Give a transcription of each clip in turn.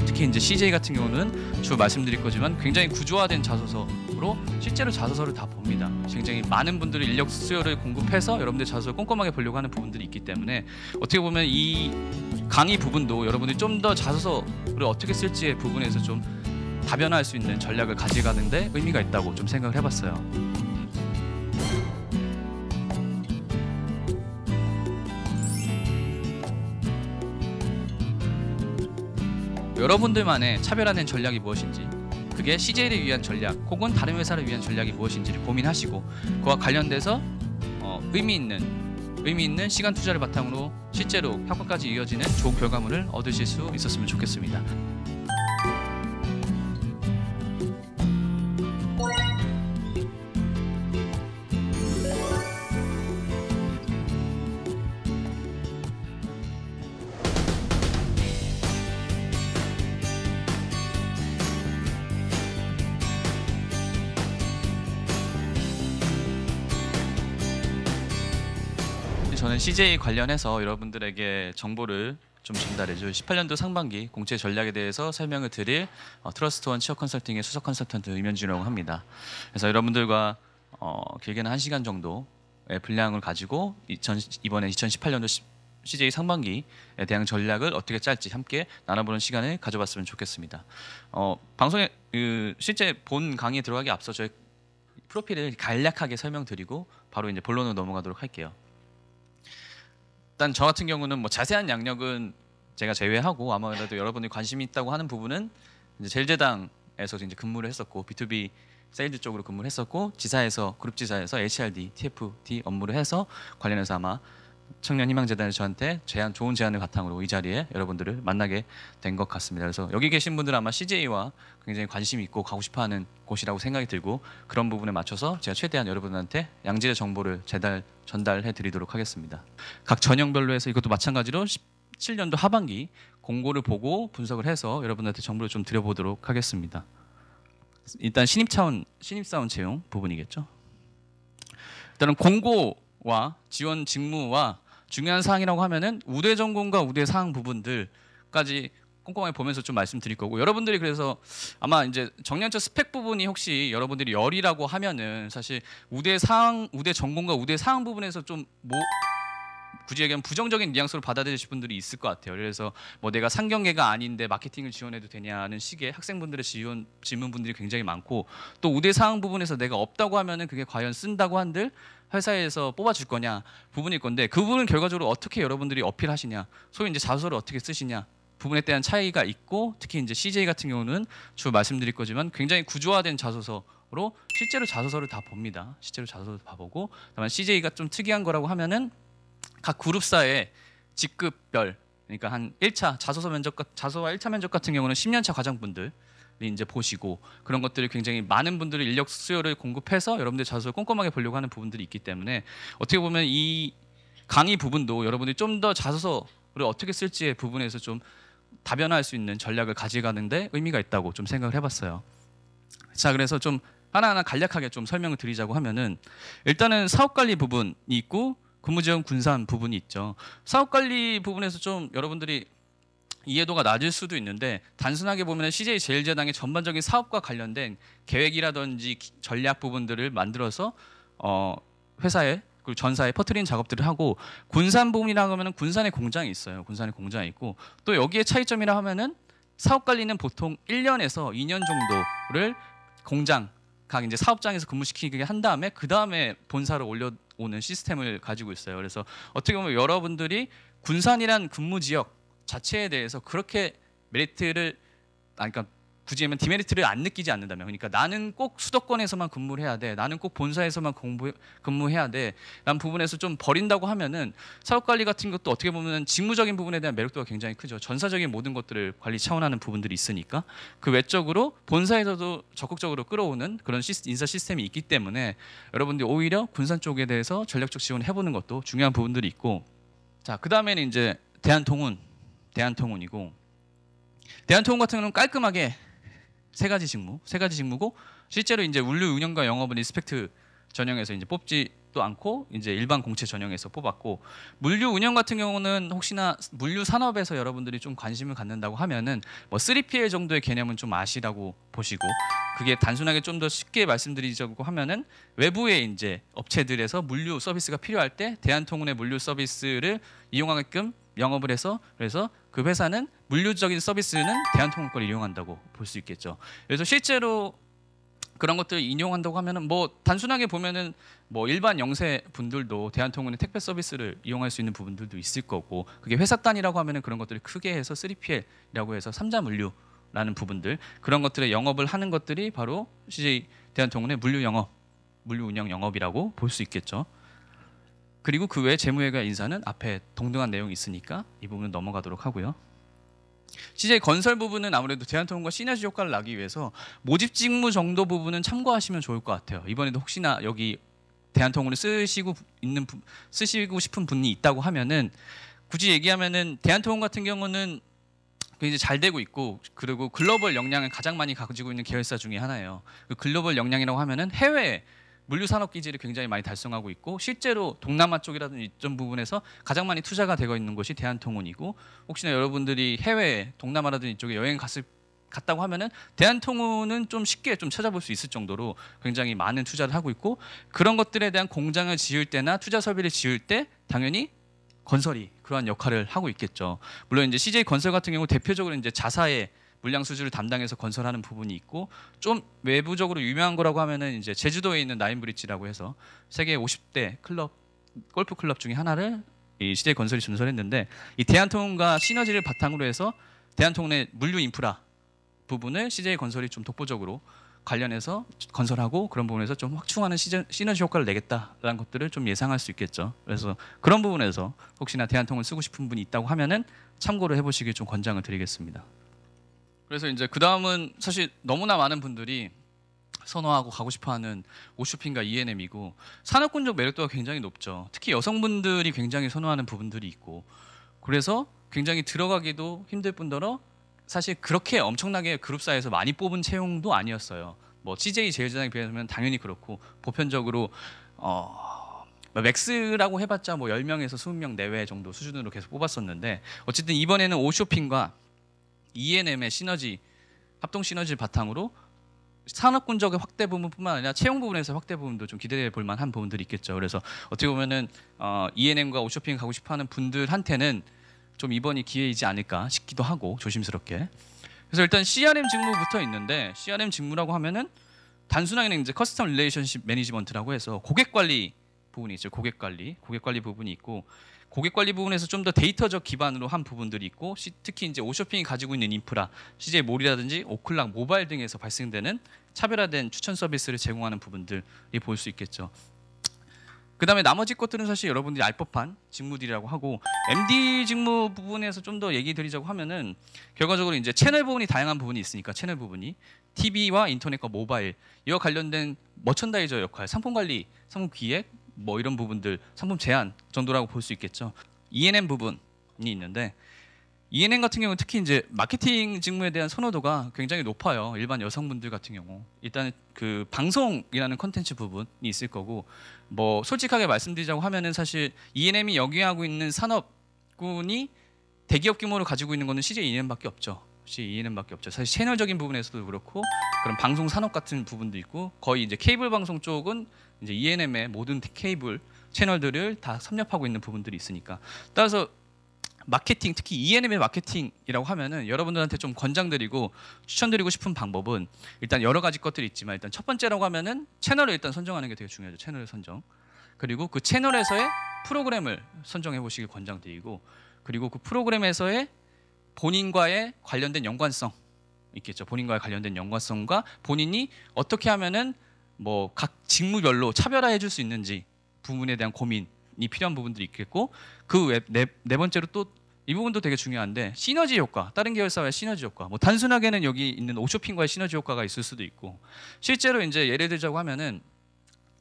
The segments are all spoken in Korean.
특히 이제 CJ 같은 경우는 주 말씀드릴 거지만 굉장히 구조화된 자소서로 실제로 자소서를 다 봅니다. 굉장히 많은 분들이 인력 수요를 공급해서 여러분들 자소서 꼼꼼하게 보려고 하는 부분들이 있기 때문에 어떻게 보면 이 강의 부분도 여러분들이 좀 더 자소서를 어떻게 쓸지의 부분에서 좀 다변화할 수 있는 전략을 가져가는데 의미가 있다고 좀 생각을 해봤어요. 여러분들만의 차별화된 전략이 무엇인지, 그게 CJ를 위한 전략 혹은 다른 회사를 위한 전략이 무엇인지를 고민하시고 그와 관련돼서 의미 있는 시간 투자를 바탕으로 실제로 학과까지 이어지는 좋은 결과물을 얻으실 수 있었으면 좋겠습니다. 저는 CJ 관련해서 여러분들에게 정보를 좀 전달해줄 18년도 상반기 공채 전략에 대해서 설명을 드릴 트러스트원 취업 컨설팅의 수석 컨설턴트 임현준이라고 합니다. 그래서 여러분들과 길게는 1시간 정도의 분량을 가지고 이번에 2018년도 CJ 상반기에 대한 전략을 어떻게 짤지 함께 나눠보는 시간을 가져봤으면 좋겠습니다. 방송에 실제 본 강의에 들어가기 앞서 저희 프로필을 간략하게 설명드리고 바로 이제 본론으로 넘어가도록 할게요. 일단 저 같은 경우는 뭐 자세한 양력은 제가 제외하고 아무래도 여러분이 관심이 있다고 하는 부분은 이제 제일제당에서 이제 근무를 했었고 B2B 세일즈 쪽으로 근무를 했었고 지사에서 그룹 지사에서 HRD, TFD 업무를 해서 관련해서 아마 청년 희망재단이 저한테 좋은 제안을 바탕으로 이 자리에 여러분들을 만나게 된 것 같습니다. 그래서 여기 계신 분들은 아마 CJ와 굉장히 관심이 있고 가고 싶어하는 곳이라고 생각이 들고 그런 부분에 맞춰서 제가 최대한 여러분한테 양질의 정보를 전달해 드리도록 하겠습니다. 각 전형별로 해서 이것도 마찬가지로 17년도 하반기 공고를 보고 분석을 해서 여러분한테 정보를 좀 드려보도록 하겠습니다. 일단 신입사원 채용 부분이겠죠. 일단은 공고와 지원 직무와 중요한 사항이라고 하면은 우대 전공과 우대 사항 부분들까지 꼼꼼하게 보면서 좀 말씀드릴 거고, 여러분들이 그래서 아마 이제 정년차 스펙 부분이 혹시 여러분들이 열이라고 하면은 사실 우대 전공과 우대 사항 부분에서 좀 굳이 얘기하면 부정적인 뉘앙스로 받아들이실 분들이 있을 것 같아요. 그래서 뭐 내가 상경계가 아닌데 마케팅을 지원해도 되냐는 식의 학생분들의 질문분들이 굉장히 많고, 또 우대 사항 부분에서 내가 없다고 하면은 그게 과연 쓴다고 한들 회사에서 뽑아줄 거냐 부분일 건데, 그 부분은 결과적으로 어떻게 여러분들이 어필하시냐, 소위 이제 자소서를 어떻게 쓰시냐 부분에 대한 차이가 있고, 특히 이제 CJ 같은 경우는 주 말씀드릴 거지만 굉장히 구조화된 자소서로 실제로 자소서를 다 봅니다. 실제로 자소서를 다 보고, 다만 CJ가 좀 특이한 거라고 하면은 각 그룹사의 직급별, 그러니까 한 1차 자소서와 1차 면접 같은 경우는 10년차 과장분들이 이제 보시고, 그런 것들이 굉장히 많은 분들이 인력 수요를 공급해서 여러분들 자소서를 꼼꼼하게 보려고 하는 부분들이 있기 때문에 어떻게 보면 이 강의 부분도 여러분들이 좀 더 자소서를 어떻게 쓸지의 부분에서 좀 다변화할 수 있는 전략을 가져가는데 의미가 있다고 좀 생각을 해봤어요. 자, 그래서 좀 하나하나 간략하게 좀 설명을 드리자고 하면은, 일단은 사업관리 부분이 있고 근무지원 군산 부분이 있죠. 사업관리 부분에서 좀 여러분들이 이해도가 낮을 수도 있는데, 단순하게 보면 CJ 제일제당의 전반적인 사업과 관련된 계획이라든지 전략 부분들을 만들어서 회사에 그리고 전사에 퍼뜨리는 작업들을 하고, 군산 부분이라고 하면은 군산에 공장이 있어요. 군산에 공장이 있고, 또 여기에 차이점이라 하면은 사업관리는 보통 1년에서 2년 정도를 각 이제 사업장에서 근무시키게 한 다음에 그 다음에 본사로 올려오는 시스템을 가지고 있어요. 그래서 어떻게 보면 여러분들이 군산이란 근무 지역 자체에 대해서 그렇게 그러니까 굳이 하면 디메리트를 안 느끼지 않는다면, 그러니까 나는 꼭 수도권에서만 근무를 해야 돼, 나는 꼭 본사에서만 근무해야 돼 라는 부분에서 좀 버린다고 하면은 사업관리 같은 것도 어떻게 보면 직무적인 부분에 대한 매력도가 굉장히 크죠. 전사적인 모든 것들을 관리 차원하는 부분들이 있으니까 그 외적으로 본사에서도 적극적으로 끌어오는 그런 인사 시스템이 있기 때문에 여러분들이 오히려 군산 쪽에 대해서 전략적 지원을 해보는 것도 중요한 부분들이 있고, 자, 그 다음에는 이제 대한통운이고, 대한통운 같은 경우는 깔끔하게 세 가지 직무고, 실제로 이제物류 운영과 영업은 리스펙트 전형에서 이제 뽑지 뽑지도 않고 이제 일반 공채 전형에서 뽑았고, 물류 운영 같은 경우는 혹시나 물류 산업에서 여러분들이 좀 관심을 갖는다고 하면은 뭐 3PL 정도의 개념은 좀 아시라고 보시고, 그게 단순하게 좀 더 쉽게 말씀드리자고 하면은 외부의 이제 업체들에서 물류 서비스가 필요할 때 대한통운의 물류 서비스를 이용하게끔 영업을 해서, 그래서 그 회사는 물류적인 서비스는 대한통운 걸 이용한다고 볼 수 있겠죠. 그래서 실제로 그런 것들을 인용한다고 하면은 뭐 단순하게 보면은 뭐 일반 영세 분들도 대한통운의 택배 서비스를 이용할 수 있는 부분들도 있을 거고, 그게 회사 단위라고 하면은 그런 것들을 크게 해서 3PL이라고 해서 3자 물류라는 부분들, 그런 것들의 영업을 하는 것들이 바로 CJ 대한통운의 물류 영업, 물류 운영 영업이라고 볼 수 있겠죠. 그리고 그 외에 재무회계 인사는 앞에 동등한 내용이 있으니까 이 부분은 넘어가도록 하고요. CJ 건설 부분은 아무래도 대한통운과 시너지 효과를 나기 위해서 모집 직무 정도 부분은 참고하시면 좋을 것 같아요. 이번에도 혹시나 여기 대한통운을 쓰시고 싶은 분이 있다고 하면은, 굳이 얘기하면은 대한통운 같은 경우는 굉장히 잘 되고 있고, 그리고 글로벌 역량을 가장 많이 가지고 있는 계열사 중에 하나예요. 그 글로벌 역량이라고 하면은 해외 물류 산업 기지를 굉장히 많이 달성하고 있고, 실제로 동남아 쪽이라든지 이런 부분에서 가장 많이 투자가 되고 있는 곳이 대한통운이고, 혹시나 여러분들이 해외 동남아라든지 이쪽에 여행 갔다고 하면은 대한통운은 좀 쉽게 좀 찾아볼 수 있을 정도로 굉장히 많은 투자를 하고 있고, 그런 것들에 대한 공장을 지을 때나 투자 설비를 지을 때 당연히 건설이 그러한 역할을 하고 있겠죠. 물론 이제 CJ 건설 같은 경우 대표적으로 이제 자사의 물량 수주를 담당해서 건설하는 부분이 있고, 좀 외부적으로 유명한 거라고 하면은 이제 제주도에 있는 나인브릿지라고 해서 세계 50대 클럽, 골프 클럽 중에 하나를 이 CJ 건설이 전설했는데, 이 대한통운과 시너지를 바탕으로 해서 대한통운의 물류 인프라 부분을 CJ 건설이 좀 독보적으로 관련해서 건설하고, 그런 부분에서 좀 확충하는 시너지 효과를 내겠다라는 것들을 좀 예상할 수 있겠죠. 그래서 그런 부분에서 혹시나 대한통운 쓰고 싶은 분이 있다고 하면은 참고를 해보시길 좀 권장을 드리겠습니다. 그래서 이제 그 다음은 사실 너무나 많은 분들이 선호하고 가고 싶어하는 오쇼핑과 E&M이고, 산업군적 매력도가 굉장히 높죠. 특히 여성분들이 굉장히 선호하는 부분들이 있고, 그래서 굉장히 들어가기도 힘들 뿐더러 사실 그렇게 엄청나게 그룹사에서 많이 뽑은 채용도 아니었어요. 뭐 CJ 제일제당에 비하면 당연히 그렇고, 보편적으로 맥스라고 해봤자 뭐 10명에서 20명 내외 정도 수준으로 계속 뽑았었는데, 어쨌든 이번에는 오쇼핑과 E&M의 시너지, 합동 시너지를 바탕으로 산업군적의 확대 부분뿐만 아니라 채용 부분에서 확대 부분도 좀 기대해 볼 만한 부분들이 있겠죠. 그래서 어떻게 보면은 E&M과 오쇼핑 가고 싶어하는 분들한테는 좀 이번이 기회이지 않을까 싶기도 하고, 조심스럽게. 그래서 일단 CRM 직무부터 있는데, CRM 직무라고 하면은 단순하게 이제 커스텀 릴레이션십 매니지먼트라고 해서 고객 관리 부분이 있죠. 고객 관리 부분이 있고, 고객 관리 부분에서 좀 더 데이터적 기반으로 한 부분들이 있고, 특히 이제 오쇼핑이 가지고 있는 인프라, CJ 몰이라든지 오클락 모바일 등에서 발생되는 차별화된 추천 서비스를 제공하는 부분들이 볼 수 있겠죠. 그다음에 나머지 것들은 사실 여러분들이 알 법한 직무들이라고 하고, MD 직무 부분에서 좀 더 얘기 드리자고 하면은 결과적으로 이제 채널 부분이 다양한 부분이 있으니까, 채널 부분이 TV와 인터넷과 모바일 이와 관련된 머천다이저 역할, 상품 관리, 상품 기획 뭐 이런 부분들, 상품 제안 정도라고 볼 수 있겠죠. E&M 부분이 있는데, E&M 같은 경우는 특히 이제 마케팅 직무에 대한 선호도가 굉장히 높아요. 일반 여성분들 같은 경우 일단 그 방송이라는 콘텐츠 부분이 있을 거고, 뭐 솔직하게 말씀드리자고 하면은 사실 E&M이 역행하고 있는 산업군이 대기업 규모를 가지고 있는 거는 CJ E&M밖에 없죠. CJ E&M밖에 없죠. 사실 채널적인 부분에서도 그렇고, 그런 방송 산업 같은 부분도 있고, 거의 이제 케이블 방송 쪽은 이제 E&M의 모든 케이블 채널들을 다 섭렵하고 있는 부분들이 있으니까, 따라서 마케팅, 특히 E&M의 마케팅이라고 하면은 여러분들한테 좀 권장드리고 추천드리고 싶은 방법은, 일단 여러 가지 것들이 있지만, 일단 첫 번째라고 하면은 채널을 일단 선정하는 게 되게 중요하죠. 채널 선정. 그리고 그 채널에서의 프로그램을 선정해 보시길 권장드리고, 그리고 그 프로그램에서의 본인과의 관련된 연관성 있겠죠. 본인과의 관련된 연관성과 본인이 어떻게 하면은 뭐 각 직무별로 차별화해 줄 수 있는지 부분에 대한 고민이 필요한 부분들이 있겠고, 그 네 번째로 또 이 부분도 되게 중요한데, 시너지 효과, 다른 계열사와의 시너지 효과. 뭐 단순하게는 여기 있는 오쇼핑과의 시너지 효과가 있을 수도 있고, 실제로 이제 예를 들자고 하면은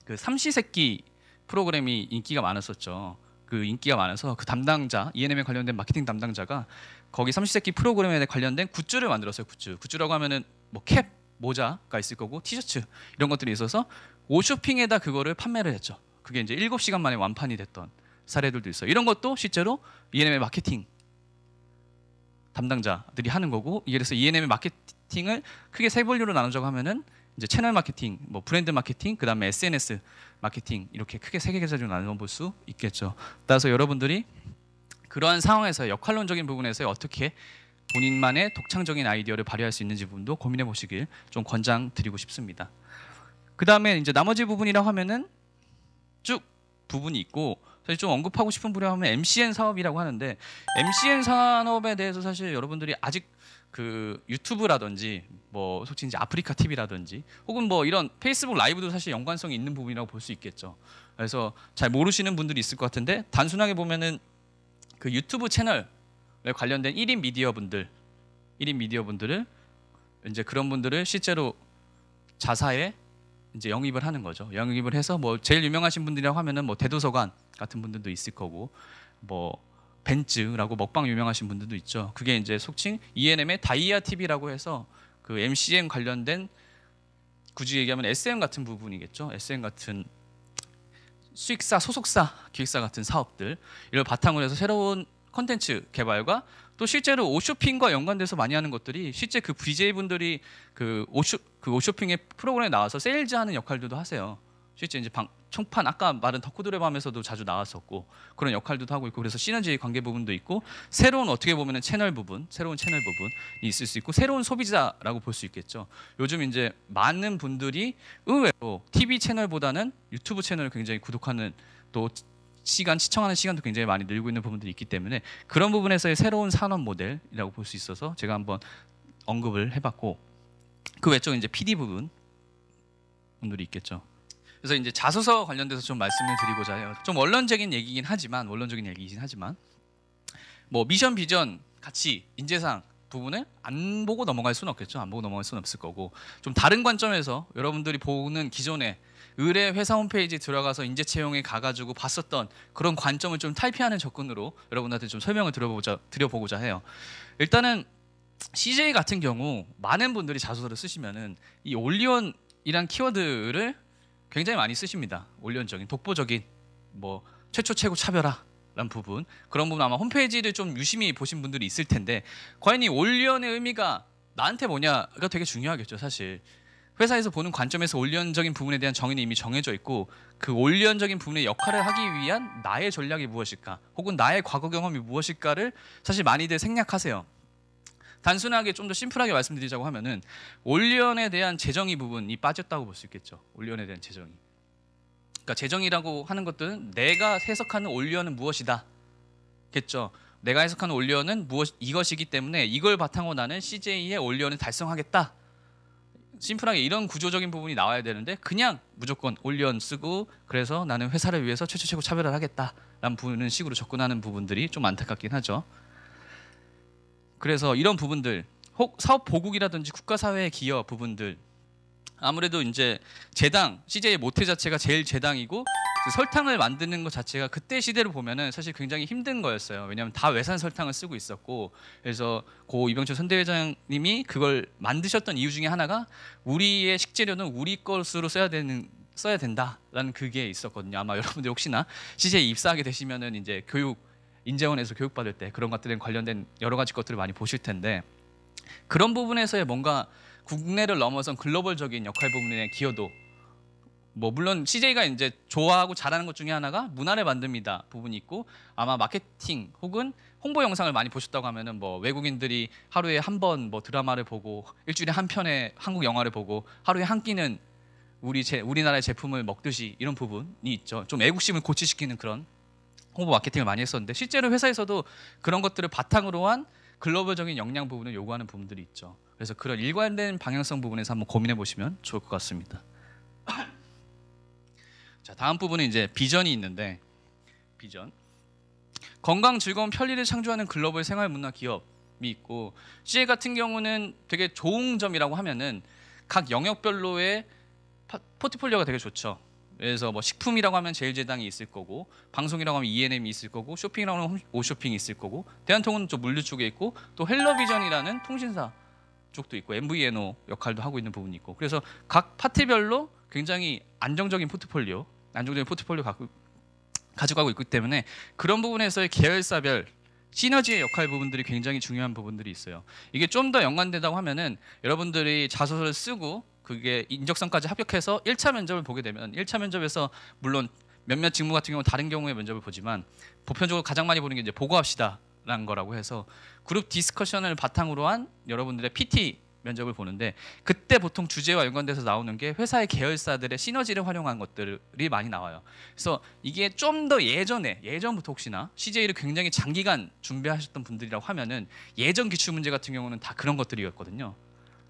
그 삼시세끼 프로그램이 인기가 많았었죠. 그 인기가 많아서 그 담당자, E&M에 관련된 마케팅 담당자가 거기 삼시세끼 프로그램에 관련된 굿즈를 만들었어요. 굿즈라고 하면은 뭐 캡, 모자가 있을 거고, 티셔츠 이런 것들이 있어서 오쇼핑에다 그거를 판매를 했죠. 그게 이제 7시간 만에 완판이 됐던 사례들도 있어요. 이런 것도 실제로 E&M의 마케팅 담당자들이 하는 거고, 그래서 E&M의 마케팅을 크게 세 분류로 나누자고 하면은 이제 채널 마케팅, 뭐 브랜드 마케팅, 그다음에 SNS 마케팅, 이렇게 크게 세 개 계절로 나눠 볼 수 있겠죠. 따라서 여러분들이 그러한 상황에서 역할론적인 부분에서 어떻게 본인만의 독창적인 아이디어를 발휘할 수 있는지 부분도 고민해 보시길 좀 권장드리고 싶습니다. 그다음에 이제 나머지 부분이라고 하면은 쭉 부분이 있고, 사실 좀 언급하고 싶은 부분이라고 하면 MCN 사업이라고 하는데, MCN 산업에 대해서 사실 여러분들이 아직 그 유튜브라든지 뭐 솔직히 이제 아프리카 TV라든지 혹은 뭐 이런 페이스북 라이브도 사실 연관성이 있는 부분이라고 볼 수 있겠죠. 그래서 잘 모르시는 분들이 있을 것 같은데, 단순하게 보면은 그 유튜브 채널에 관련된 1인 미디어분들을 이제 그런 분들을 실제로 자사에 이제 영입을 하는 거죠. 영입을 해서 뭐 제일 유명하신 분들이라고 하면은 뭐 대도서관 같은 분들도 있을 거고, 뭐 벤츠라고 먹방 유명하신 분들도 있죠. 그게 이제 속칭 E&M의 다이아 TV라고 해서 그 MCN 관련된, 굳이 얘기하면 SM 같은 부분이겠죠. SM 같은 수익사, 소속사, 기획사 같은 사업들, 이를 바탕으로 해서 새로운 콘텐츠 개발과 또 실제로 옷쇼핑과 연관돼서 많이 하는 것들이, 실제 그 BJ분들이 그 옷쇼핑의 프로그램에 나와서 세일즈하는 역할들도 하세요. 실제 이제 총판, 아까 말한 덕후들의 밤에서도 자주 나왔었고 그런 역할도 하고 있고, 그래서 시너지 관계 부분도 있고, 새로운 어떻게 보면은 새로운 채널 부분이 있을 수 있고, 새로운 소비자라고 볼 수 있겠죠. 요즘 이제 많은 분들이 의외로 TV 채널보다는 유튜브 채널을 굉장히 구독하는, 또 시청하는 시간도 굉장히 많이 늘고 있는 부분들이 있기 때문에 그런 부분에서의 새로운 산업 모델이라고 볼 수 있어서 제가 한번 언급을 해봤고, 그 외쪽 이제 PD 분들이 있겠죠. 그래서 이제 자소서 관련돼서 좀 말씀을 드리고자 해요. 좀 원론적인 얘기긴 하지만 뭐 미션, 비전, 가치, 인재상 부분을 안 보고 넘어갈 수는 없겠죠. 안 보고 넘어갈 수는 없을 거고, 좀 다른 관점에서 여러분들이 보는 기존의 의뢰 회사 홈페이지 들어가서 인재 채용에 가가지고 봤었던 그런 관점을 좀 탈피하는 접근으로 여러분한테 좀 설명을 드려보고자 해요. 일단은 CJ 같은 경우 많은 분들이 자소서를 쓰시면은 이 올리원이란 키워드를 굉장히 많이 쓰십니다. 올리원적인, 독보적인, 뭐 최초, 최고, 차별화라는 부분, 그런 부분 아마 홈페이지를 좀 유심히 보신 분들이 있을 텐데, 과연 이 올리원의 의미가 나한테 뭐냐가 되게 중요하겠죠. 사실 회사에서 보는 관점에서 올리원적인 부분에 대한 정의는 이미 정해져 있고, 그 올리원적인 부분의 역할을 하기 위한 나의 전략이 무엇일까, 혹은 나의 과거 경험이 무엇일까를 사실 많이들 생략하세요. 단순하게 좀 더 심플하게 말씀드리자고 하면은 올리원에 대한 재정의 부분이 빠졌다고 볼 수 있겠죠. 올리원에 대한 재정의. 그러니까 재정이라고 하는 것들은 내가 해석하는 올리원은 무엇이다 겠죠. 내가 해석하는 올리원은 이것이기 때문에 이걸 바탕으로 나는 CJ의 올리원을 달성하겠다. 심플하게 이런 구조적인 부분이 나와야 되는데, 그냥 무조건 올리원 쓰고 그래서 나는 회사를 위해서 최초, 최고, 차별화를 하겠다라는 부분은 식으로 접근하는 부분들이 좀 안타깝긴 하죠. 그래서 이런 부분들, 사업 보국이라든지 국가사회의 기여 부분들, 아무래도 이제 제당, CJ의 모태 자체가 제일 제당이고, 그 설탕을 만드는 것 자체가 그때 시대를 보면은 사실 굉장히 힘든 거였어요. 왜냐하면 다 외산 설탕을 쓰고 있었고, 그래서 고 이병철 선대회장님이 그걸 만드셨던 이유 중에 하나가 우리의 식재료는 우리 것으로 써야 된다라는 그게 있었거든요. 아마 여러분들 혹시나 CJ 입사하게 되시면은 이제 인재원에서 교육받을 때 그런 것들에 관련된 여러 가지 것들을 많이 보실 텐데, 그런 부분에서의 뭔가 국내를 넘어선 글로벌적인 역할 부분의 기여도, 뭐 물론 CJ가 이제 좋아하고 잘하는 것 중에 하나가 문화를 만듭니다 부분이 있고, 아마 마케팅 혹은 홍보 영상을 많이 보셨다고 하면은 뭐 외국인들이 하루에 한 번 뭐 드라마를 보고 일주일에 한 편의 한국 영화를 보고 하루에 한 끼는 우리나라의 제품을 먹듯이 이런 부분이 있죠. 좀 애국심을 고취시키는 그런 홍보 마케팅을 많이 했었는데, 실제로 회사에서도 그런 것들을 바탕으로 한 글로벌적인 역량 부분을 요구하는 부분들이 있죠. 그래서 그런 일관된 방향성 부분에서 한번 고민해 보시면 좋을 것 같습니다. 자, 다음 부분은 이제 비전이 있는데, 비전, 건강, 즐거움, 편리를 창조하는 글로벌 생활 문화 기업이 있고, CJ 같은 경우는 되게 좋은 점이라고 하면은 각 영역별로의 포트폴리오가 되게 좋죠. 그래서 뭐 식품이라고 하면 제일제당이 있을 거고, 방송이라고 하면 E&M이 있을 거고, 쇼핑이라고 하면 오쇼핑이 있을 거고, 대한통운 좀 물류 쪽에 있고, 또 헬로비전이라는 통신사 쪽도 있고, MVNO 역할도 하고 있는 부분이 있고, 그래서 각 파트별로 굉장히 안정적인 포트폴리오, 안정적인 포트폴리오 가져가고 있기 때문에 그런 부분에서의 계열사별 시너지의 역할 부분들이 굉장히 중요한 부분들이 있어요. 이게 좀 더 연관된다고 하면은 여러분들이 자소서를 쓰고 그게 인적성까지 합격해서 1차 면접을 보게 되면 1차 면접에서 물론 몇몇 직무 같은 경우 다른 경우에 면접을 보지만 보편적으로 가장 많이 보는 게 이제 보고합시다라는 거라고 해서 그룹 디스커션을 바탕으로 한 여러분들의 PT 면접을 보는데 그때 보통 주제와 연관돼서 나오는 게 회사의 계열사들의 시너지를 활용한 것들이 많이 나와요. 그래서 이게 좀 더 예전부터 혹시나 CJ를 굉장히 장기간 준비하셨던 분들이라고 하면은 예전 기출 문제 같은 경우는 다 그런 것들이었거든요.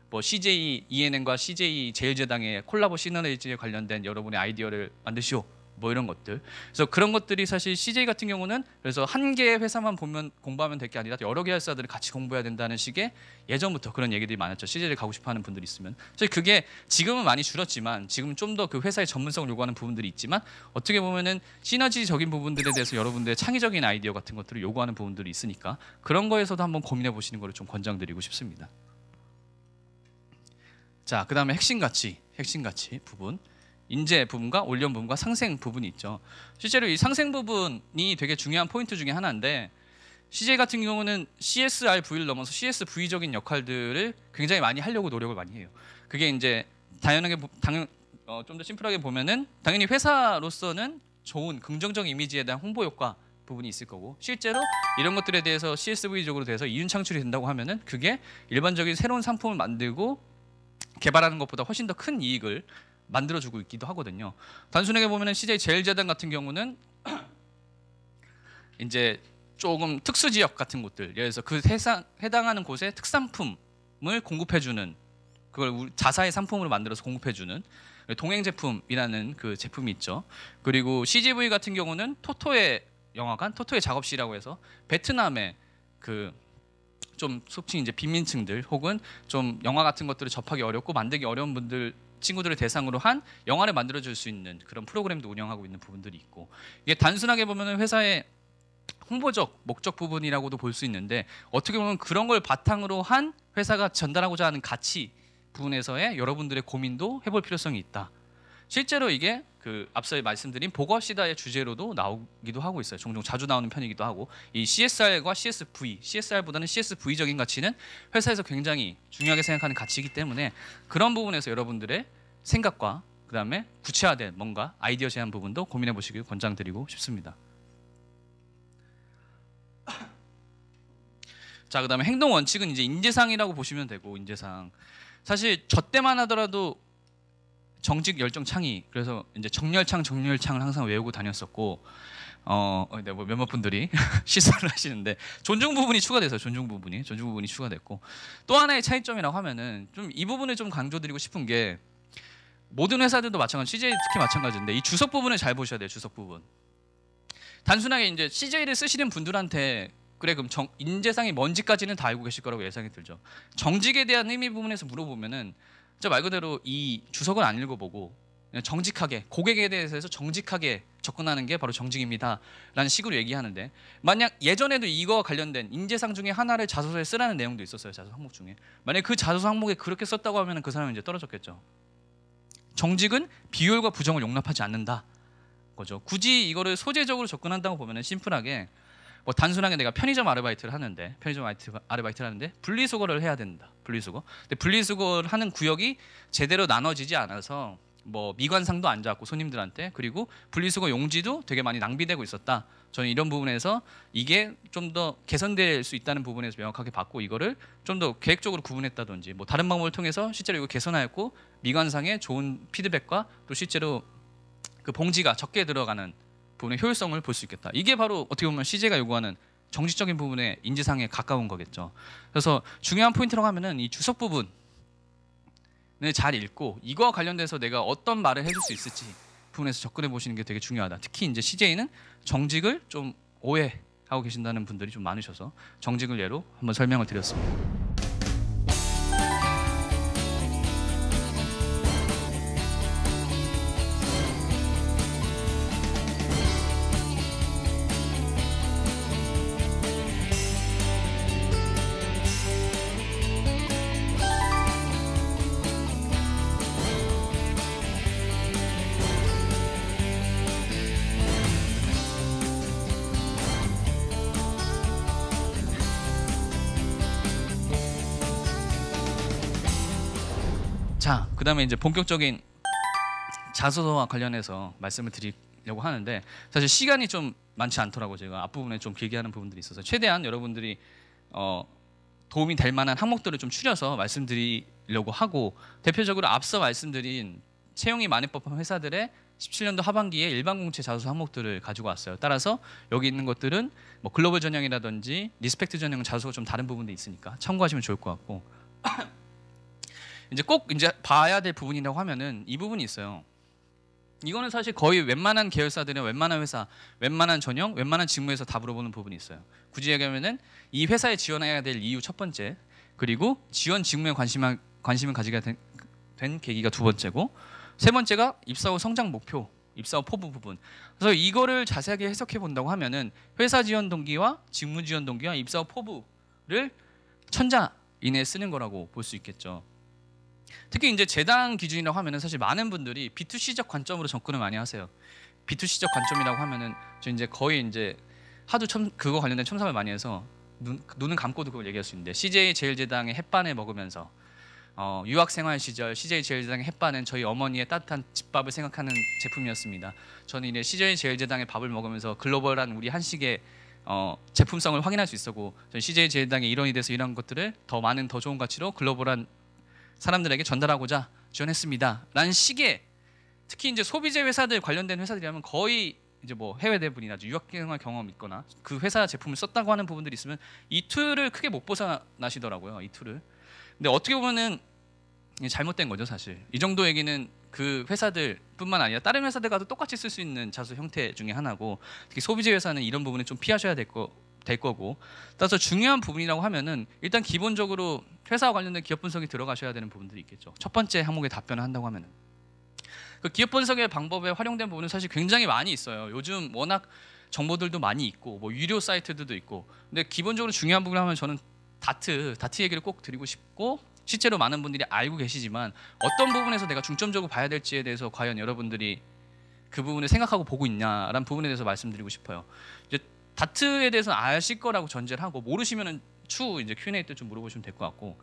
뭐 CJ ENM과 CJ 제일제당의 콜라보 시너지에 관련된 여러분의 아이디어를 만드시오. 뭐 이런 것들. 그래서 그런 것들이 사실 CJ 같은 경우는 그래서 한 개의 회사만 보면 공부하면 될 게 아니라 여러 개의 회사들을 같이 공부해야 된다는 식의 예전부터 그런 얘기들이 많았죠. CJ를 가고 싶어하는 분들이 있으면. 사실 그게 지금은 많이 줄었지만 지금 좀 더 그 회사의 전문성을 요구하는 부분들이 있지만 어떻게 보면은 시너지적인 부분들에 대해서 여러분들의 창의적인 아이디어 같은 것들을 요구하는 부분들이 있으니까 그런 거에서도 한번 고민해 보시는 거를 좀 권장드리고 싶습니다. 자, 그다음에 핵심 가치 부분. 인재 부분과 올연 부분과 상생 부분이 있죠. 실제로 이 상생 부분이 되게 중요한 포인트 중에 하나인데 CJ 같은 경우는 CSRV를 넘어서 CSV적인 역할들을 굉장히 많이 하려고 노력을 많이 해요. 그게 이제 좀 더 심플하게 보면은 당연히 회사로서는 좋은 긍정적 이미지에 대한 홍보 효과 부분이 있을 거고 실제로 이런 것들에 대해서 CSV적으로 돼서 이윤 창출이 된다고 하면은 그게 일반적인 새로운 상품을 만들고 개발하는 것보다 훨씬 더 큰 이익을 만들어주고 있기도 하거든요. 단순하게 보면은 CJ 제일제당 같은 경우는 이제 조금 특수 지역 같은 곳들, 예를 들어서 그 해당하는 곳에 특산품을 공급해주는 그걸 자사의 상품으로 만들어서 공급해주는 동행 제품이라는 그 제품이 있죠. 그리고 CGV 같은 경우는 토토의 영화관, 토토의 작업실이라고 해서 베트남의 그 좀 속칭 이제 빈민층들 혹은 좀 영화 같은 것들을 접하기 어렵고 만들기 어려운 분들 친구들을 대상으로 한 영화를 만들어줄 수 있는 그런 프로그램도 운영하고 있는 부분들이 있고 이게 단순하게 보면은 회사의 홍보적 목적 부분이라고도 볼 수 있는데 어떻게 보면 그런 걸 바탕으로 한 회사가 전달하고자 하는 가치 부분에서의 여러분들의 고민도 해볼 필요성이 있다. 실제로 이게 그 앞서 말씀드린 보고합시다의 주제로도 나오기도 하고 있어요. 종종 자주 나오는 편이기도 하고 이 CSR과 CSV, CSR보다는 CSV적인 가치는 회사에서 굉장히 중요하게 생각하는 가치이기 때문에 그런 부분에서 여러분들의 생각과 그 다음에 구체화된 뭔가 아이디어 제안 부분도 고민해 보시길 권장드리고 싶습니다. 자, 그 다음에 행동 원칙은 이제 인재상이라고 보시면 되고 인재상 사실 저 때만 하더라도 정직 열정 창의 그래서 이제 정열창을 항상 외우고 다녔었고 네, 뭐 몇몇 분들이 시설을 하시는데 존중 부분이 추가돼서 존중 부분이 추가됐고 또 하나의 차이점이라고 하면은 좀 이 부분을 좀 강조드리고 싶은 게 모든 회사들도 마찬가지 CJ 특히 마찬가지인데 이 주석 부분을 잘 보셔야 돼요. 주석 부분 단순하게 이제 CJ를 쓰시는 분들한테 그래 그럼 인재상이 뭔지까지는 다 알고 계실 거라고 예상이 들죠. 정직에 대한 의미 부분에서 물어보면은 진짜 말 그대로 이 주석을 안 읽어보고 그냥 정직하게 고객에 대해서 정직하게 접근하는 게 바로 정직입니다 라는 식으로 얘기하는데 만약 예전에도 이거와 관련된 인재상 중에 하나를 자소서에 쓰라는 내용도 있었어요. 자소서 항목 중에 만약 그 자소서 항목에 그렇게 썼다고 하면 그 사람은 이제 떨어졌겠죠. 정직은 비효율과 부정을 용납하지 않는다 거죠. 굳이 이거를 소재적으로 접근한다고 보면은 심플하게 뭐 단순하게 내가 편의점 아르바이트를 하는데 분리수거를 해야 된다. 분리수거. 근데 분리수거를 하는 구역이 제대로 나눠지지 않아서 뭐 미관상도 안 좋았고 손님들한테 그리고 분리수거 용지도 되게 많이 낭비되고 있었다. 저는 이런 부분에서 이게 좀 더 개선될 수 있다는 부분에서 명확하게 봤고 이거를 좀 더 계획적으로 구분했다든지 뭐 다른 방법을 통해서 실제로 이거 개선하였고 미관상에 좋은 피드백과 또 실제로 그 봉지가 적게 들어가는 부분의 효율성을 볼 수 있겠다. 이게 바로 어떻게 보면 CJ가 요구하는 정치적인 부분의 인지상에 가까운 거겠죠. 그래서 중요한 포인트라고 하면은 이 주석 부분을 잘 읽고 이거와 관련돼서 내가 어떤 말을 해줄 수 있을지 부분에서 접근해 보시는 게 되게 중요하다. 특히 이제 CJ는 정직을 좀 오해하고 계신다는 분들이 좀 많으셔서 정직을 예로 한번 설명을 드렸습니다. 자, 그다음에 이제 본격적인 자소서와 관련해서 말씀을 드리려고 하는데 사실 시간이 좀 많지 않더라고요. 제가 앞부분에 좀 길게 하는 부분들이 있어서 최대한 여러분들이 도움이 될 만한 항목들을 좀 추려서 말씀드리려고 하고, 대표적으로 앞서 말씀드린 채용이 많을 법한 회사들의 17년도 하반기에 일반 공채 자소서 항목들을 가지고 왔어요. 따라서 여기 있는 것들은 뭐 글로벌 전형이라든지 리스펙트 전형 자소서가 좀 다른 부분도 있으니까 참고하시면 좋을 것 같고 이제 꼭 이제 봐야 될 부분이라고 하면은 이 부분이 있어요. 이거는 사실 거의 웬만한 계열사들이나 웬만한 회사, 웬만한 전형, 웬만한 직무에서 다 물어보는 부분이 있어요. 굳이 얘기하면은 이 회사에 지원해야 될 이유 첫 번째, 그리고 지원 직무에 관심을 가지게 된 계기가 두 번째고, 세 번째가 입사 후 성장 목표, 입사 후 포부 부분. 그래서 이거를 자세하게 해석해 본다고 하면은 회사 지원 동기와 직무 지원 동기와 입사 후 포부를 천자 이내에 쓰는 거라고 볼 수 있겠죠. 특히 이제 재단 기준이라고 하면은 사실 많은 분들이 B2C적 관점으로 접근을 많이 하세요. B2C적 관점이라고 하면은 저 이제 거의 이제 하도 그거 관련된 첨삭을 많이 해서 눈은 감고도 그걸 얘기할 수 있는데, CJ 제일제당의 햇반을 먹으면서 유학생활 시절 CJ 제일제당의 햇반은 저희 어머니의 따뜻한 집밥을 생각하는 제품이었습니다. 저는 이제 CJ 제일제당의 밥을 먹으면서 글로벌한 우리 한식의 제품성을 확인할 수 있었고, 저는 CJ 제일제당의 일원이 돼서 이런 것들을 더 많은 더 좋은 가치로 글로벌한 사람들에게 전달하고자 지원했습니다. 라는 식의, 특히 이제 소비재 회사들 관련된 회사들이라면 거의 이제 뭐 해외 대부분이나 유학생활 경험 있거나 그 회사 제품을 썼다고 하는 부분들이 있으면 이 툴을 크게 못 벗어나시더라고요. 이 툴을. 근데 어떻게 보면은 잘못된 거죠, 사실. 이 정도 얘기는 그 회사들뿐만 아니라 다른 회사들 가도 똑같이 쓸 수 있는 자소 형태 중에 하나고, 특히 소비재 회사는 이런 부분을 좀 피하셔야 될 거고, 따라서 중요한 부분이라고 하면은 일단 기본적으로 회사와 관련된 기업 분석이 들어가셔야 되는 부분들이 있겠죠. 첫 번째 항목에 답변을 한다고 하면은 그 기업 분석의 방법에 활용된 부분은 사실 굉장히 많이 있어요. 요즘 워낙 정보들도 많이 있고 뭐 유료 사이트들도 있고, 근데 기본적으로 중요한 부분을 하면 저는 다트 얘기를 꼭 드리고 싶고, 실제로 많은 분들이 알고 계시지만 어떤 부분에서 내가 중점적으로 봐야 될지에 대해서 과연 여러분들이 그 부분을 생각하고 보고 있냐라는 부분에 대해서 말씀드리고 싶어요. 이제 다트에 대해서는 아실 거라고 전제를 하고, 모르시면은 추후 이제 Q&A 때 좀 물어보시면 될 것 같고,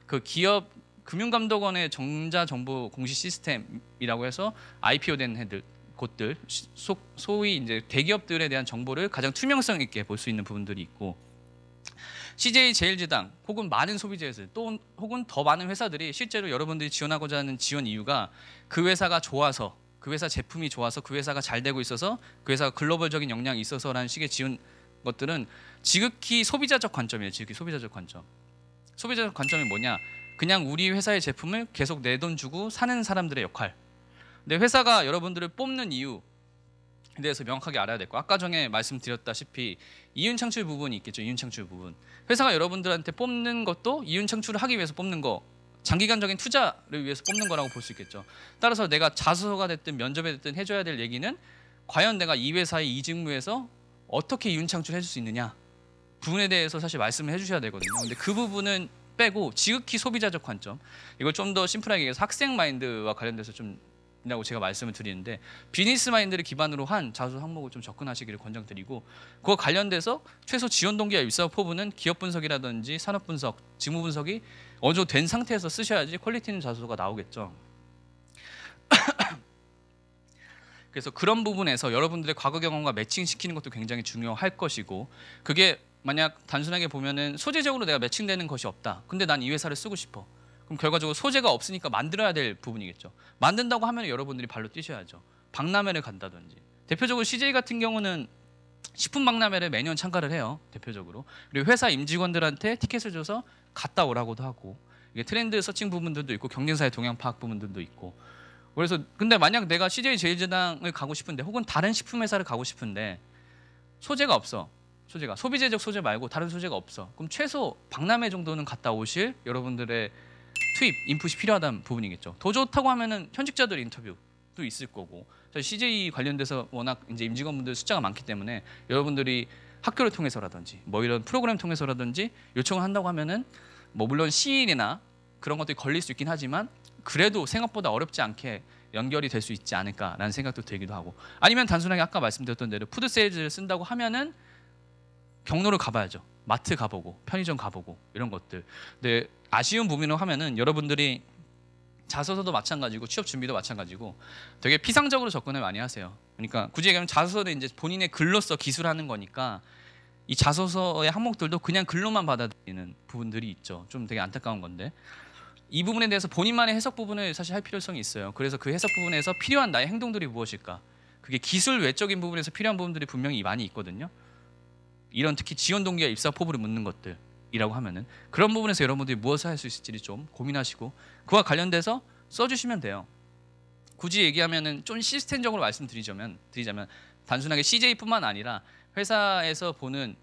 그 기업 금융감독원의 정자정보 공시 시스템이라고 해서 IPO 된 곳들, 소위 이제 대기업들에 대한 정보를 가장 투명성 있게 볼 수 있는 부분들이 있고, CJ 제일제당 혹은 많은 소비재회사 또 혹은 더 많은 회사들이 실제로 여러분들이 지원하고자 하는 지원 이유가 그 회사가 좋아서, 그 회사 제품이 좋아서, 그 회사가 잘 되고 있어서, 그 회사가 글로벌적인 역량이 있어서라는 식의 지원 것들은 지극히 소비자적 관점이에요. 지극히 소비자적 관점. 소비자적 관점이 뭐냐? 그냥 우리 회사의 제품을 계속 내 돈 주고 사는 사람들의 역할. 근데 회사가 여러분들을 뽑는 이유에 대해서 명확하게 알아야 될 거. 아까 전에 말씀드렸다시피 이윤 창출 부분이 있겠죠. 이윤 창출 부분. 회사가 여러분들한테 뽑는 것도 이윤 창출을 하기 위해서 뽑는 거, 장기간적인 투자를 위해서 뽑는 거라고 볼 수 있겠죠. 따라서 내가 자소서가 됐든 면접에 됐든 해줘야 될 얘기는 과연 내가 이 회사의 이 직무에서 어떻게 이윤 창출을 해줄 수 있느냐 부분에 대해서 사실 말씀을 해주셔야 되거든요. 근데 그 부분은 빼고 지극히 소비자적 관점, 이걸 좀 더 심플하게 얘기해서 학생 마인드와 관련돼서 좀 라고 제가 말씀을 드리는데, 비즈니스 마인드를 기반으로 한 자소서 항목을 좀 접근하시기를 권장드리고, 그거 관련돼서 최소 지원 동기와 입사 포부는 기업 분석이라든지 산업 분석, 직무 분석이 어느 정도 된 상태에서 쓰셔야지 퀄리티 있는 자소서가 나오겠죠. 그래서 그런 부분에서 여러분들의 과거 경험과 매칭시키는 것도 굉장히 중요할 것이고, 그게 만약 단순하게 보면은 소재적으로 내가 매칭되는 것이 없다. 근데 난 이 회사를 쓰고 싶어. 그럼 결과적으로 소재가 없으니까 만들어야 될 부분이겠죠. 만든다고 하면 여러분들이 발로 뛰셔야죠. 박람회를 간다든지. 대표적으로 CJ 같은 경우는 식품 박람회를 매년 참가를 해요. 대표적으로. 그리고 회사 임직원들한테 티켓을 줘서 갔다 오라고도 하고, 이게 트렌드 서칭 부분들도 있고 경쟁사의 동향 파악 부분들도 있고. 그래서 근데 만약 내가 CJ 제일제당을 가고 싶은데 혹은 다른 식품 회사를 가고 싶은데 소재가 없어. 소재가 소비재적 소재 말고 다른 소재가 없어. 그럼 최소 박람회 정도는 갔다 오실 여러분들의 투입, 인풋이 필요하다는 부분이겠죠. 더 좋다고 하면은 현직자들 인터뷰도 있을 거고, CJ 관련돼서 워낙 이제 임직원분들 숫자가 많기 때문에 여러분들이 학교를 통해서라든지 뭐 이런 프로그램 통해서라든지 요청을 한다고 하면은 뭐 물론 시일이나 그런 것들이 걸릴 수 있긴 하지만 그래도 생각보다 어렵지 않게 연결이 될 수 있지 않을까라는 생각도 들기도 하고, 아니면 단순하게 아까 말씀드렸던 대로 푸드 세일즈를 쓴다고 하면은 경로를 가봐야죠. 마트 가보고 편의점 가보고 이런 것들. 근데 아쉬운 부분으로 하면은 여러분들이 자소서도 마찬가지고 취업 준비도 마찬가지고 되게 피상적으로 접근을 많이 하세요. 그러니까 굳이 얘기하면 자소서는 이제 본인의 글로서 기술하는 거니까 이 자소서의 항목들도 그냥 글로만 받아들이는 부분들이 있죠. 좀 되게 안타까운 건데 이 부분에 대해서 본인만의 해석 부분을 사실 할 필요성이 있어요. 그래서 그 해석 부분에서 필요한 나의 행동들이 무엇일까? 그게 기술 외적인 부분에서 필요한 부분들이 분명히 많이 있거든요. 이런 특히 지원 동기와 입사 포부를 묻는 것들이라고 하면은 그런 부분에서 여러분들이 무엇을 할 수 있을지를 좀 고민하시고 그와 관련돼서 써주시면 돼요. 굳이 얘기하면은 좀 시스템적으로 말씀드리자면 단순하게 CJ뿐만 아니라 회사에서 보는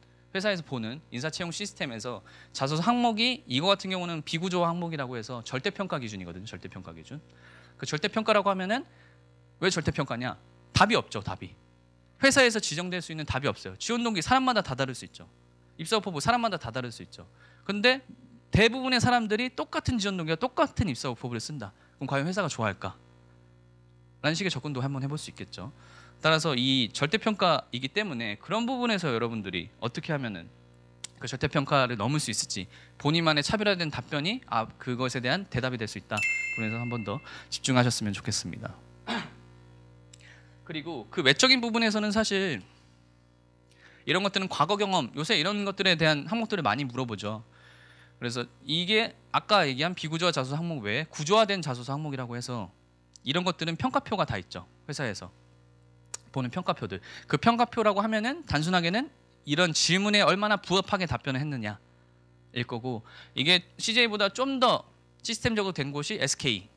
인사채용 시스템에서 자소서 항목이 이거 같은 경우는 비구조화 항목이라고 해서 절대평가 기준이거든요. 절대평가 기준. 그 절대평가라고 하면은 왜 절대평가냐? 답이 없죠. 답이. 회사에서 지정될 수 있는 답이 없어요. 지원 동기 사람마다 다 다를 수 있죠. 입사 포부 사람마다 다 다를 수 있죠. 근데 대부분의 사람들이 똑같은 지원 동기와 똑같은 입사 포부를 쓴다. 그럼 과연 회사가 좋아할까? 라는 식의 접근도 한번 해볼 수 있겠죠. 따라서 이 절대평가이기 때문에 그런 부분에서 여러분들이 어떻게 하면은 그 절대평가를 넘을 수 있을지 본인만의 차별화된 답변이 그것에 대한 대답이 될 수 있다. 부분에서 한 번 더 집중하셨으면 좋겠습니다. 그리고 그 외적인 부분에서는 사실 이런 것들은 과거 경험, 요새 이런 것들에 대한 항목들을 많이 물어보죠. 그래서 이게 아까 얘기한 비구조화 자소서 항목 외에 구조화된 자소서 항목이라고 해서 이런 것들은 평가표가 다 있죠. 회사에서 보는 평가표들. 그 평가표라고 하면은 단순하게는 이런 질문에 얼마나 부합하게 답변을 했느냐일 거고 이게 CJ보다 좀 더 시스템적으로 된 곳이 SK.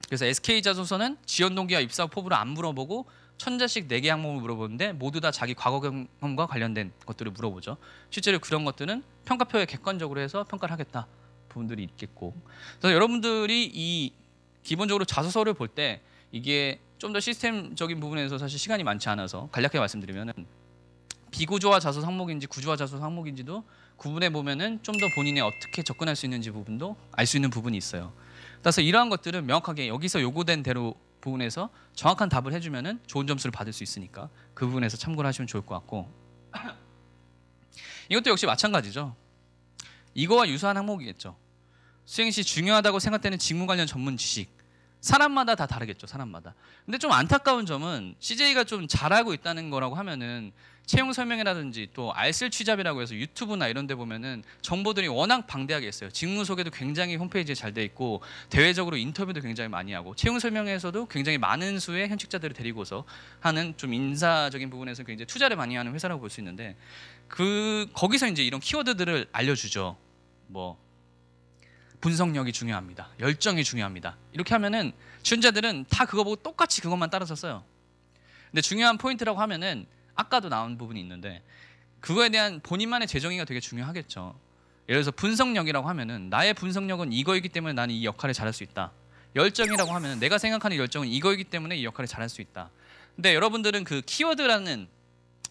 그래서 SK 자소서는 지원 동기와 입사 포부를 안 물어보고 1000자씩 4개 항목을 물어보는데 모두 다 자기 과거 경험과 관련된 것들을 물어보죠. 실제로 그런 것들은 평가표에 객관적으로 해서 평가를 하겠다 부분들이 있겠고 그래서 여러분들이 이 기본적으로 자소서를 볼 때 이게 좀 더 시스템적인 부분에서 사실 시간이 많지 않아서 간략하게 말씀드리면은 비구조화 자소서 항목인지 구조화 자소서 항목인지도 구분해 보면은 좀 더 본인이 어떻게 접근할 수 있는지 부분도 알 수 있는 부분이 있어요. 따라서 이러한 것들은 명확하게 여기서 요구된 대로 부분에서 정확한 답을 해주면은 좋은 점수를 받을 수 있으니까 그 부분에서 참고를 하시면 좋을 것 같고 이것도 역시 마찬가지죠. 이거와 유사한 항목이겠죠. 수행 시 중요하다고 생각되는 직무 관련 전문 지식 사람마다 다 다르겠죠. 사람마다. 근데 좀 안타까운 점은 CJ가 좀 잘하고 있다는 거라고 하면은 채용 설명이라든지 또 알쓸 취잡이라고 해서 유튜브나 이런 데 보면은 정보들이 워낙 방대하게 있어요. 직무 소개도 굉장히 홈페이지에 잘 돼 있고 대외적으로 인터뷰도 굉장히 많이 하고 채용 설명에서도 굉장히 많은 수의 현직자들을 데리고서 하는 좀 인사적인 부분에서 굉장히 투자를 많이 하는 회사라고 볼 수 있는데 거기서 이제 이런 키워드들을 알려주죠. 뭐 분석력이 중요합니다. 열정이 중요합니다. 이렇게 하면은 지원자들은 다 그거 보고 똑같이 그것만 따라서 써요. 근데 중요한 포인트라고 하면은 아까도 나온 부분이 있는데 그거에 대한 본인만의 재정의가 되게 중요하겠죠. 예를 들어서 분석력이라고 하면은 나의 분석력은 이거이기 때문에 나는 이 역할을 잘할 수 있다. 열정이라고 하면은 내가 생각하는 열정은 이거이기 때문에 이 역할을 잘할 수 있다. 근데 여러분들은 그 키워드라는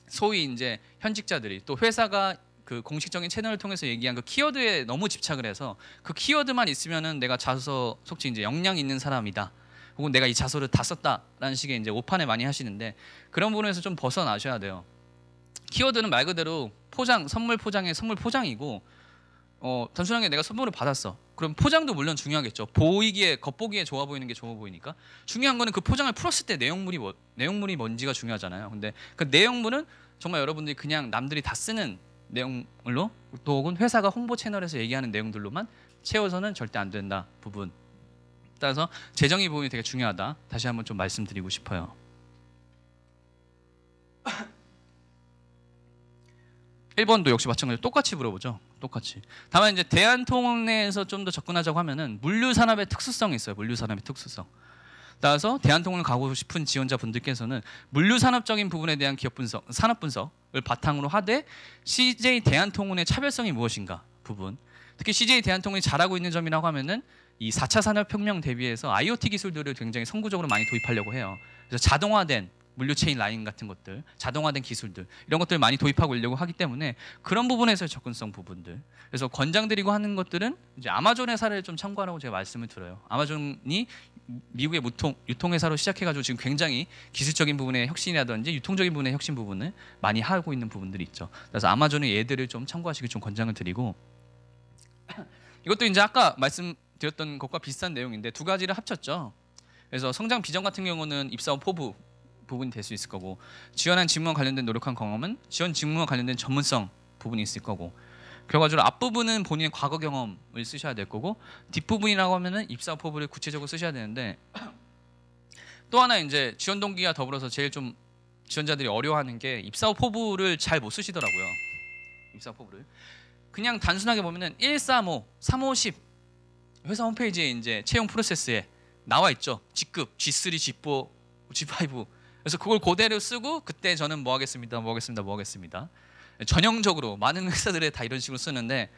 소위 이제 현직자들이 또 회사가 그 공식적인 채널을 통해서 얘기한 그 키워드에 너무 집착을 해서 그 키워드만 있으면은 내가 자소서 속지 이제 역량 있는 사람이다. 혹은 내가 이 자소를 다 썼다라는 식의 이제 오판을 많이 하시는데 그런 부분에서 좀 벗어나셔야 돼요. 키워드는 말 그대로 선물 포장의 선물 포장이고 단순하게 내가 선물을 받았어. 그럼 포장도 물론 중요하겠죠. 겉보기에 좋아 보이는 게 좋아 보이니까 중요한 거는 그 포장을 풀었을 때 내용물이 뭔지가 중요하잖아요. 근데 그 내용물은 정말 여러분들이 그냥 남들이 다 쓰는 내용으로 또 혹은 회사가 홍보 채널에서 얘기하는 내용들로만 채워서는 절대 안 된다 부분. 따라서 재정의 부분이 되게 중요하다. 다시 한번 좀 말씀드리고 싶어요. 1번도 역시 마찬가지로 똑같이 물어보죠. 똑같이. 다만 이제 대한통운에서 좀 더 접근하자고 하면은 물류산업의 특수성이 있어요. 물류산업의 특수성. 따라서 대한통운을 가고 싶은 지원자분들께서는 물류산업적인 부분에 대한 기업 분석, 산업 분석을 바탕으로 하되 CJ 대한통운의 차별성이 무엇인가 부분. 특히 CJ 대한통운이 잘하고 있는 점이라고 하면은 이 4차 산업혁명 대비해서 IoT 기술들을 굉장히 선구적으로 많이 도입하려고 해요. 그래서 자동화된 물류 체인 라인 같은 것들, 자동화된 기술들 이런 것들을 많이 도입하고 있려고 하기 때문에 그런 부분에서의 접근성 부분들. 그래서 권장드리고 하는 것들은 이제 아마존의 사례를 좀 참고하라고 제가 말씀을 드려요. 아마존이 미국의 유통회사로 시작해가지고 지금 굉장히 기술적인 부분의 혁신이라든지 유통적인 부분의 혁신 부분을 많이 하고 있는 부분들이 있죠. 그래서 아마존의 예들을 좀 참고하시길 좀 권장을 드리고 이것도 이제 아까 드렸던 것과 비슷한 내용인데 두 가지를 합쳤죠. 그래서 성장 비전 같은 경우는 입사 후 포부 부분이 될 수 있을 거고, 지원한 직무와 관련된 노력한 경험은 지원 직무와 관련된 전문성 부분이 있을 거고, 결과적으로 앞부분은 본인의 과거 경험을 쓰셔야 될 거고, 뒷부분이라고 하면은 입사 후 포부를 구체적으로 쓰셔야 되는데, 또 하나 이제 지원 동기와 더불어서 제일 좀 지원자들이 어려워하는 게 입사 후 포부를 잘 못 쓰시더라고요. 입사 후 포부를 그냥 단순하게 보면은 135, 3510 회사 홈페이지에 이제 채용 프로세스에 나와 있죠. 직급 G3, G4, G5. 그래서 그걸 그대로 쓰고 그때 저는 뭐 하겠습니다, 뭐 하겠습니다, 뭐 하겠습니다. 전형적으로 많은 회사들에 다 이런 식으로 쓰는데,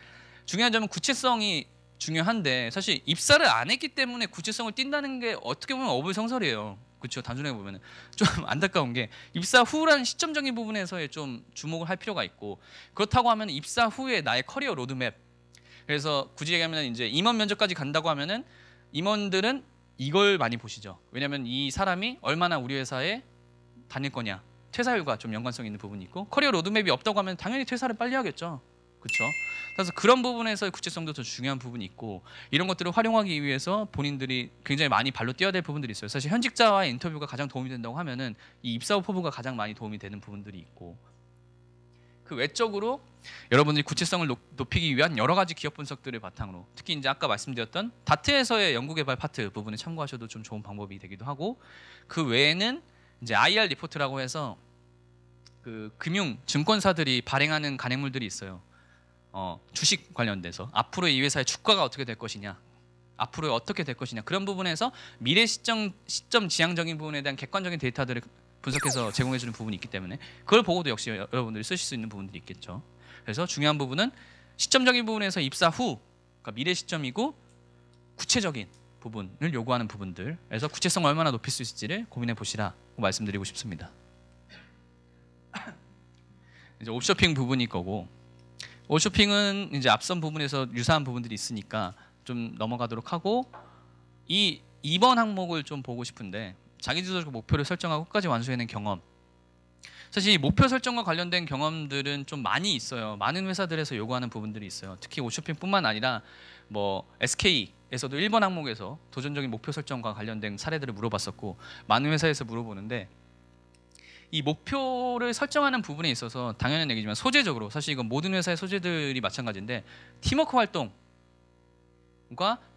중요한 점은 구체성이 중요한데 사실 입사를 안 했기 때문에 구체성을 띈다는 게 어떻게 보면 어불성설이에요. 그렇죠. 단순하게 보면 좀 안타까운 게 입사 후라는 시점적인 부분에서의 좀 주목을 할 필요가 있고, 그렇다고 하면 입사 후에 나의 커리어 로드맵, 그래서 굳이 얘기하면 이제 임원 면접까지 간다고 하면은 임원들은 이걸 많이 보시죠. 왜냐하면 이 사람이 얼마나 우리 회사에 다닐 거냐, 퇴사율과 좀 연관성 있는 부분이 있고, 커리어 로드맵이 없다고 하면 당연히 퇴사를 빨리 하겠죠. 그렇죠. 그래서 그런 부분에서의 구체성도 더 중요한 부분이 있고, 이런 것들을 활용하기 위해서 본인들이 굉장히 많이 발로 뛰어야 될 부분들이 있어요. 사실 현직자와의 인터뷰가 가장 도움이 된다고 하면은 이 입사 후 포부가 가장 많이 도움이 되는 부분들이 있고, 그 외적으로 여러분들이 구체성을 높이기 위한 여러 가지 기업 분석들을 바탕으로, 특히 이제 아까 말씀드렸던 다트에서의 연구개발 파트 부분을 참고하셔도 좀 좋은 방법이 되기도 하고, 그 외에는 이제 IR 리포트라고 해서 그 금융 증권사들이 발행하는 간행물들이 있어요. 주식 관련돼서 앞으로 이 회사의 주가가 어떻게 될 것이냐, 앞으로 어떻게 될 것이냐, 그런 부분에서 미래 시점 지향적인 부분에 대한 객관적인 데이터들을 분석해서 제공해주는 부분이 있기 때문에 그걸 보고도 역시 여러분들이 쓰실 수 있는 부분들이 있겠죠. 그래서 중요한 부분은 시점적인 부분에서 입사 후, 그러니까 미래 시점이고 구체적인 부분을 요구하는 부분들, 그래서 구체성을 얼마나 높일 수 있을지를 고민해 보시라고 말씀드리고 싶습니다. 이제 옵쇼핑 부분일 거고, 옵쇼핑은 이제 앞선 부분에서 유사한 부분들이 있으니까 좀 넘어가도록 하고, 이 2번 항목을 좀 보고 싶은데, 자기주도적 목표를 설정하고 끝까지 완수해낸 경험. 사실 이 목표 설정과 관련된 경험들은 좀 많이 있어요. 많은 회사들에서 요구하는 부분들이 있어요. 특히 옵쇼핑뿐만 아니라 뭐 SK에서도 1번 항목에서 도전적인 목표 설정과 관련된 사례들을 물어봤었고, 많은 회사에서 물어보는데, 이 목표를 설정하는 부분에 있어서 당연한 얘기지만 소재적으로, 사실 이건 모든 회사의 소재들이 마찬가지인데, 팀워크 활동과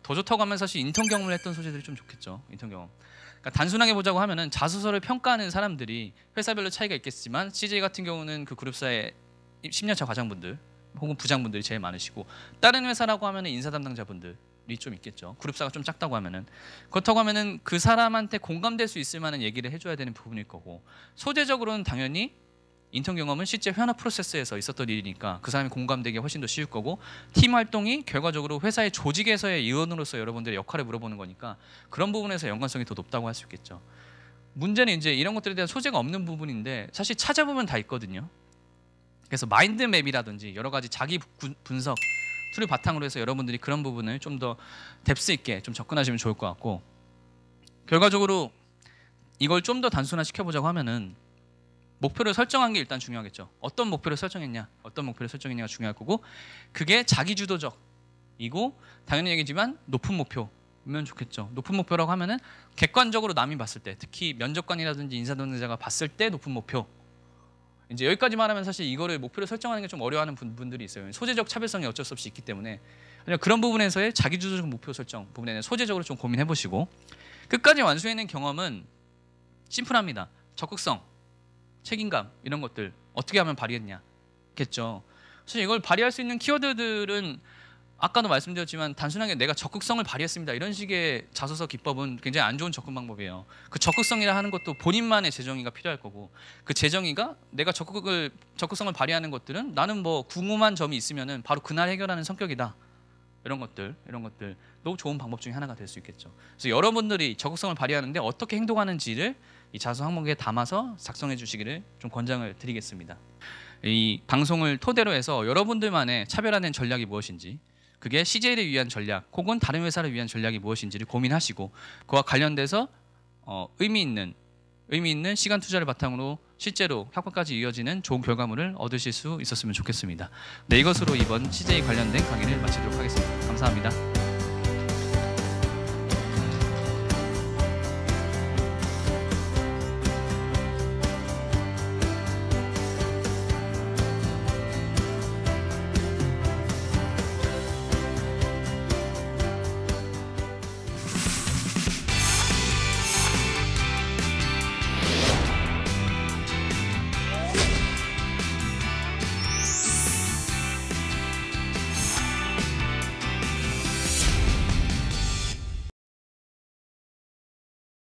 더 좋다고 하면 사실 인턴 경험을 했던 소재들이 좀 좋겠죠. 인턴 경험. 그러니까 단순하게 보자고 하면은 자소서를 평가하는 사람들이 회사별로 차이가 있겠지만, CJ 같은 경우는 그 그룹사의 10년차 과장분들 혹은 부장분들이 제일 많으시고, 다른 회사라고 하면은 인사 담당자분들이 좀 있겠죠. 그룹사가 좀 작다고 하면은. 그렇다고 하면은 그 사람한테 공감될 수 있을 만한 얘기를 해줘야 되는 부분일 거고, 소재적으로는 당연히 인턴 경험은 실제 현업 프로세스에서 있었던 일이니까 그 사람이 공감되기 훨씬 더 쉬울 거고, 팀 활동이 결과적으로 회사의 조직에서의 일원으로서 여러분들의 역할을 물어보는 거니까 그런 부분에서 연관성이 더 높다고 할 수 있겠죠. 문제는 이제 이런 것들에 대한 소재가 없는 부분인데, 사실 찾아보면 다 있거든요. 그래서 마인드맵이라든지 여러 가지 자기 분석 툴을 바탕으로 해서 여러분들이 그런 부분을 좀 더 뎁스 있게 좀 접근하시면 좋을 것 같고, 결과적으로 이걸 좀 더 단순화 시켜보자고 하면은 목표를 설정한 게 일단 중요하겠죠. 어떤 목표를 설정했냐가 중요할 거고, 그게 자기주도적이고 당연히 얘기지만 높은 목표면 좋겠죠. 높은 목표라고 하면은 객관적으로 남이 봤을 때, 특히 면접관이라든지 인사동자가 봤을 때 높은 목표. 이제 여기까지 말하면 사실 이거를 목표를 설정하는 게 좀 어려워하는 분들이 있어요. 소재적 차별성이 어쩔 수 없이 있기 때문에 그런 부분에서의 자기주도적 목표 설정 부분에는 소재적으로 좀 고민해 보시고, 끝까지 완수해낸 경험은 심플합니다. 적극성, 책임감, 이런 것들 어떻게 하면 발휘했냐겠죠. 사실 이걸 발휘할 수 있는 키워드들은 아까도 말씀드렸지만 단순하게 내가 적극성을 발휘했습니다, 이런 식의 자소서 기법은 굉장히 안 좋은 접근 방법이에요. 그 적극성이라 하는 것도 본인만의 재정의가 필요할 거고, 그 재정의가 내가 적극성을 발휘하는 것들은 나는 뭐 궁금한 점이 있으면은 바로 그날 해결하는 성격이다, 이런 것들도 좋은 방법 중에 하나가 될 수 있겠죠. 그래서 여러분들이 적극성을 발휘하는데 어떻게 행동하는지를 이 자소 항목에 담아서 작성해 주시기를 좀 권장을 드리겠습니다. 이 방송을 토대로 해서 여러분들만의 차별화된 전략이 무엇인지, 그게 CJ를 위한 전략 혹은 다른 회사를 위한 전략이 무엇인지를 고민하시고, 그와 관련돼서 의미 있는 시간 투자를 바탕으로 실제로 학과까지 이어지는 좋은 결과물을 얻으실 수 있었으면 좋겠습니다. 네, 이것으로 이번 CJ 관련된 강의를 마치도록 하겠습니다. 감사합니다.